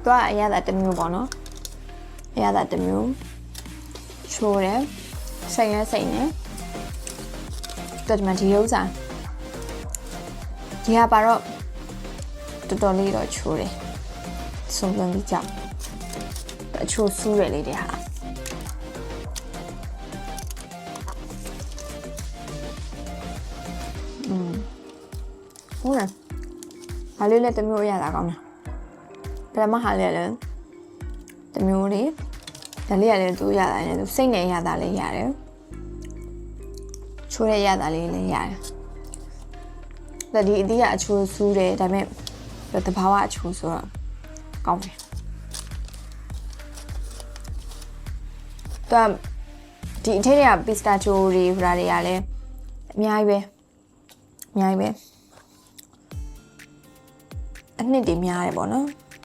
တော့အရသာတစ်မျိုးပေါ့နော်အရသာတစ်မျိုးချိုးတယ်စိတ်နဲ့စိတ်နဲ့တော်မှဒီဥစ္စာဒီဟာပါတော့တော်တော်လေးတော့ချိုးတယ်စုံစမ်းပြီးကြောက်အချိုးဆူးရလေးတွေဟာဟုတ်လားဟာလေးလည်းတစ်မျိုးရတာကောင်းလားပထမဟာလေးလည်းတစ်မျိုးလေးဒါလေးရတယ်သူရတာလည်းသူစိတ်နဲ့ရတာလည်းရတယ်ချိုးရရတာလေးလည်းရတယ်ဒါဒီအသီးကအချိုးဆူးတယ်ဒါပေမဲ့တဘာဝအချိုးဆိုတော့ကောင်းတယ်တော့ဒီအထက်ကပစ္စတာချိုတွေဟိုဒါတွေကလည်းအများကြီးပဲအနှစ်တွေများတယ်ပေါ့နော်